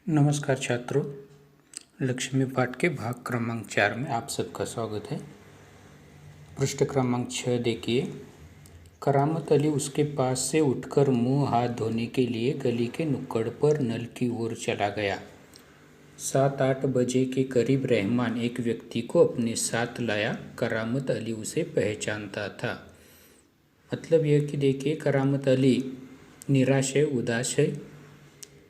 नमस्कार छात्रों, लक्ष्मी पाठ के भाग क्रमांक 4 में आप सबका स्वागत है। पृष्ठ क्रमांक 6 देखिए। करामत अली उसके पास से उठकर मुंह हाथ धोने के लिए गली के नुक्कड़ पर नल की ओर चला गया। 7-8 बजे के करीब रहमान एक व्यक्ति को अपने साथ लाया। करामत अली उसे पहचानता था। मतलब यह कि देखिए, करामत अली निराश है, उदास है।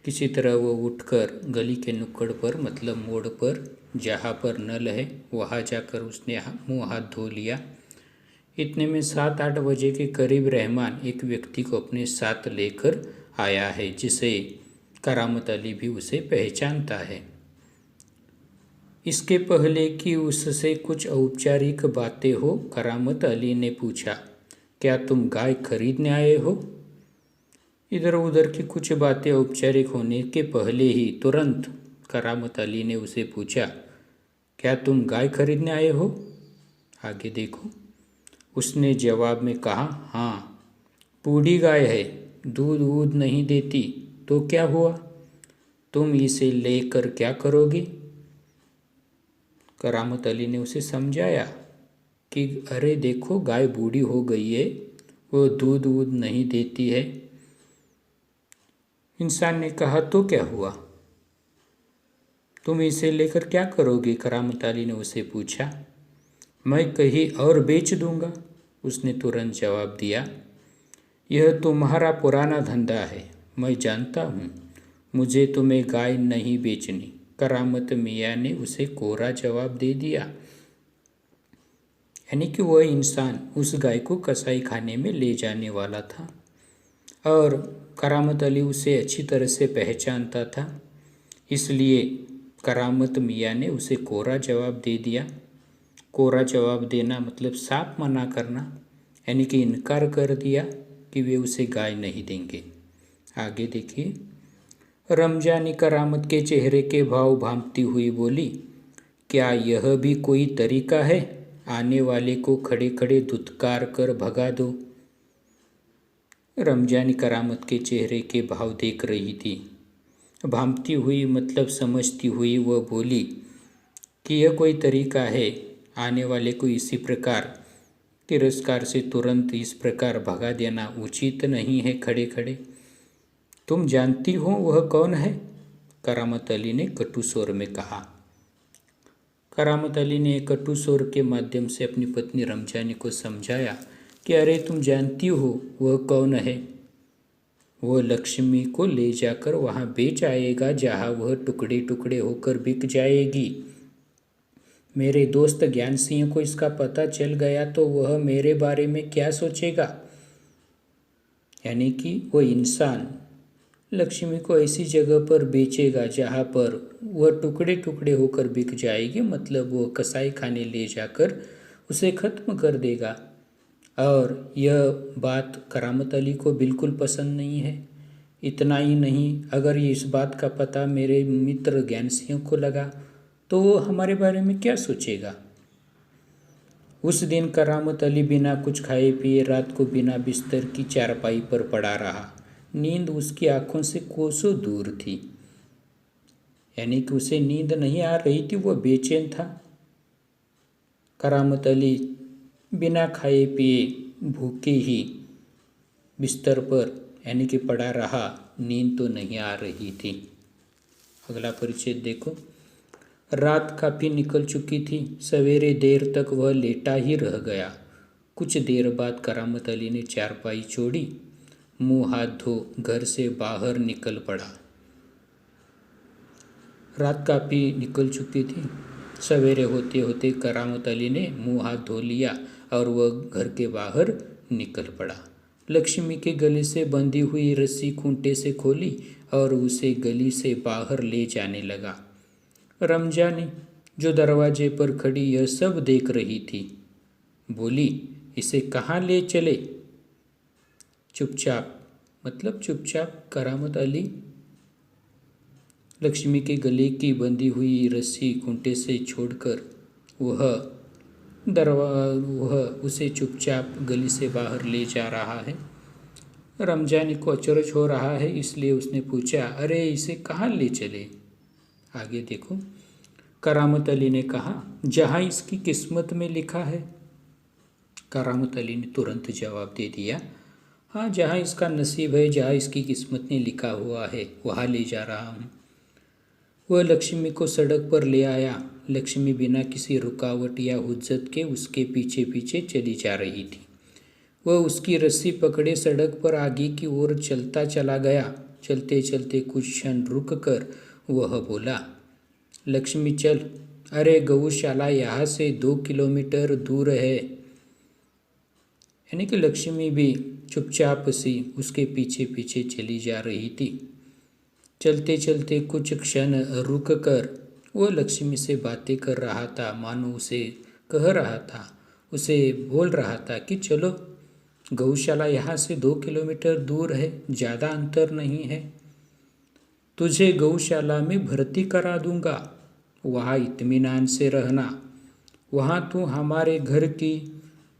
किसी तरह वो उठकर गली के नुक्कड़ पर, मतलब मोड़ पर, जहाँ पर नल है वहाँ जाकर उसने मुंह हाथ धो लिया। इतने में 7-8 बजे के करीब रहमान एक व्यक्ति को अपने साथ लेकर आया है, जिसे करामत अली भी उसे पहचानता है। इसके पहले कि उससे कुछ औपचारिक बातें हो, करामत अली ने पूछा, क्या तुम गाय खरीदने आए हो? इधर उधर की कुछ बातें औपचारिक होने के पहले ही तुरंत करामत अली ने उसे पूछा, क्या तुम गाय खरीदने आए हो? आगे देखो। उसने जवाब में कहा, हाँ, बूढ़ी गाय है, दूध वूध नहीं देती। तो क्या हुआ? तुम इसे लेकर क्या करोगे? करामत अली ने उसे समझाया कि अरे देखो, गाय बूढ़ी हो गई है, वो दूध वूध नहीं देती है। इंसान ने कहा, तो क्या हुआ? तुम इसे लेकर क्या करोगे? करामत अली ने उसे पूछा। मैं कहीं और बेच दूंगा, उसने तुरंत जवाब दिया। यह तुम्हारा पुराना धंधा है, मैं जानता हूँ। मुझे तुम्हें गाय नहीं बेचनी, करामत मियाँ ने उसे कोरा जवाब दे दिया। यानी कि वह इंसान उस गाय को कसाई खाने में ले जाने वाला था और करामत अली उसे अच्छी तरह से पहचानता था। इसलिए करामत मियाँ ने उसे कोरा जवाब दे दिया। कोरा जवाब देना मतलब साफ मना करना, यानी कि इनकार कर दिया कि वे उसे गाय नहीं देंगे। आगे देखिए। रमजानी करामत के चेहरे के भाव भांपती हुई बोली, क्या यह भी कोई तरीका है? आने वाले को खड़े खड़े धुतकार कर भगा दो। रमजानी करामत के चेहरे के भाव देख रही थी। भांपती हुई मतलब समझती हुई वह बोली कि यह कोई तरीका है, आने वाले को इसी प्रकार तिरस्कार से तुरंत इस प्रकार भगा देना उचित नहीं है खड़े खड़े। तुम जानती हो वह कौन है? करामत अली ने कटु स्वर में कहा। करामत अली ने कटु स्वर के माध्यम से अपनी पत्नी रमजानी को समझाया कि अरे तुम जानती हो वह कौन है? वह लक्ष्मी को ले जाकर वहाँ बेच आएगा, जहाँ वह टुकड़े टुकड़े होकर बिक जाएगी। मेरे दोस्त ज्ञान सिंह को इसका पता चल गया तो वह मेरे बारे में क्या सोचेगा? यानी कि वह इंसान लक्ष्मी को ऐसी जगह पर बेचेगा जहाँ पर वह टुकड़े टुकड़े होकर बिक जाएगी, मतलब वह कसाई खाने ले जाकर उसे ख़त्म कर देगा। और यह बात करामत अली को बिल्कुल पसंद नहीं है। इतना ही नहीं, अगर ये इस बात का पता मेरे मित्र ज्ञान सिंह को लगा तो वो हमारे बारे में क्या सोचेगा? उस दिन करामत अली बिना कुछ खाए पिए रात को बिना बिस्तर की चारपाई पर पड़ा रहा। नींद उसकी आंखों से कोसों दूर थी, यानी कि उसे नींद नहीं आ रही थी, वह बेचैन था। करामत अली बिना खाए पिए भूखे ही बिस्तर पर यानी कि पड़ा रहा, नींद तो नहीं आ रही थी। अगला परिचय देखो। रात काफ़ी निकल चुकी थी। सवेरे देर तक वह लेटा ही रह गया। कुछ देर बाद करामत अली ने चारपाई छोड़ी, मुंह हाथ धो घर से बाहर निकल पड़ा। रात काफ़ी निकल चुकी थी। सवेरे होते होते करामत अली ने मुंह हाथ धो लिया और वह घर के बाहर निकल पड़ा। लक्ष्मी के गले से बंधी हुई रस्सी खूंटे से खोली और उसे गली से बाहर ले जाने लगा। रमजानी जो दरवाजे पर खड़ी यह सब देख रही थी, बोली, इसे कहाँ ले चले? चुपचाप, मतलब चुपचाप करामत अली लक्ष्मी के गले की बंधी हुई रस्सी खूंटे से छोड़कर वह उसे चुपचाप गली से बाहर ले जा रहा है। रमजानी को अचरज हो रहा है, इसलिए उसने पूछा, अरे इसे कहाँ ले चले? आगे देखो। करामत अली ने कहा, जहाँ इसकी किस्मत में लिखा है। करामत अली ने तुरंत जवाब दे दिया, हाँ, जहाँ इसका नसीब है, जहाँ इसकी किस्मत ने लिखा हुआ है, वहाँ ले जा रहा हूँ। वह लक्ष्मी को सड़क पर ले आया। लक्ष्मी बिना किसी रुकावट या हुज्जत के उसके पीछे पीछे चली जा रही थी। वह उसकी रस्सी पकड़े सड़क पर आगे की ओर चलता चला गया। चलते चलते कुछ क्षण रुक कर वह बोला, लक्ष्मी चल, अरे गौशाला यहाँ से 2 किलोमीटर दूर है। यानी कि लक्ष्मी भी चुपचाप सी उसके पीछे पीछे चली जा रही थी। चलते चलते कुछ क्षण रुक कर वह लक्ष्मी से बातें कर रहा था, मानो उसे कह रहा था, उसे बोल रहा था कि चलो, गौशाला यहाँ से 2 किलोमीटर दूर है, ज़्यादा अंतर नहीं है। तुझे गौशाला में भर्ती करा दूंगा, वहाँ इत्मीनान से रहना, वहाँ तू हमारे घर की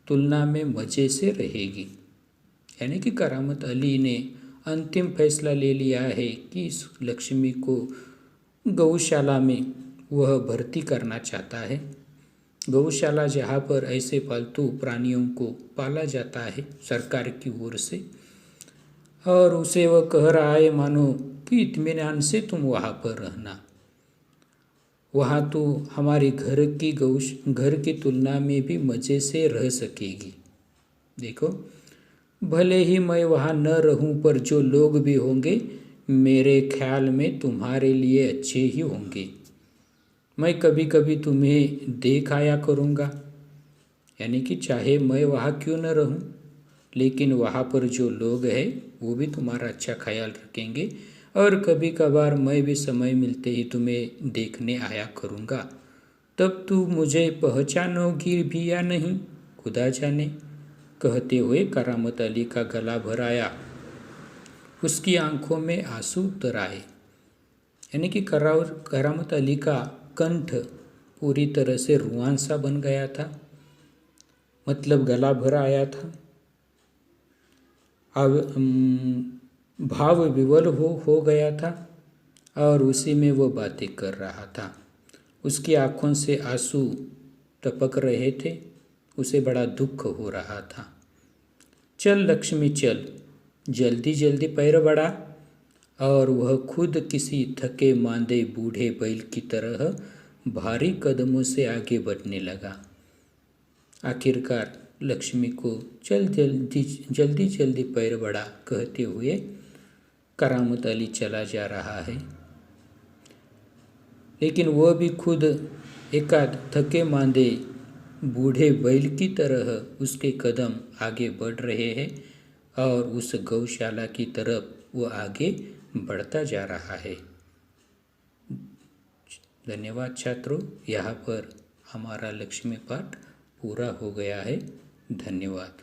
तुलना में मज़े से रहेगी। यानी कि करामत अली ने अंतिम फैसला ले लिया है कि इस लक्ष्मी को गौशाला में वह भर्ती करना चाहता है। गौशाला जहाँ पर ऐसे पालतू प्राणियों को पाला जाता है सरकार की ओर से, और उसे वह कह रहा है मानो कि इत्मीनान से तुम वहाँ पर रहना, वहाँ तो हमारे घर की तुलना में भी मज़े से रह सकेगी। देखो, भले ही मैं वहाँ न रहूं, पर जो लोग भी होंगे मेरे ख्याल में तुम्हारे लिए अच्छे ही होंगे। मैं कभी कभी तुम्हें देख आया करूँगा, यानी कि चाहे मैं वहाँ क्यों न रहूं, लेकिन वहाँ पर जो लोग हैं वो भी तुम्हारा अच्छा ख्याल रखेंगे, और कभी कभार मैं भी समय मिलते ही तुम्हें देखने आया करूँगा। तब तू मुझे पहचानोगी भी या नहीं, खुदा जाने। कहते हुए करामत अली का गला भर आया, उसकी आंखों में आंसू उतर आए। यानी कि करामत अली का कंठ पूरी तरह से रुआन सा बन गया था, मतलब गला भर आया था। अब भाव विवल हो गया था, और उसी में वो बातें कर रहा था। उसकी आँखों से आंसू टपक रहे थे, उसे बड़ा दुख हो रहा था। चल लक्ष्मी चल, जल्दी जल्दी पैर बढ़ा। और वह खुद किसी थके मांदे बूढ़े बैल की तरह भारी कदमों से आगे बढ़ने लगा। आखिरकार लक्ष्मी को चल जल्दी जल्दी पैर बढ़ा कहते हुए करामत अली चला जा रहा है, लेकिन वह भी खुद एकाध थके मांदे बूढ़े बैल की तरह उसके कदम आगे बढ़ रहे हैं, और उस गौशाला की तरफ वो आगे बढ़ता जा रहा है। धन्यवाद छात्रों, यहाँ पर हमारा लक्ष्मी पाठ पूरा हो गया है। धन्यवाद।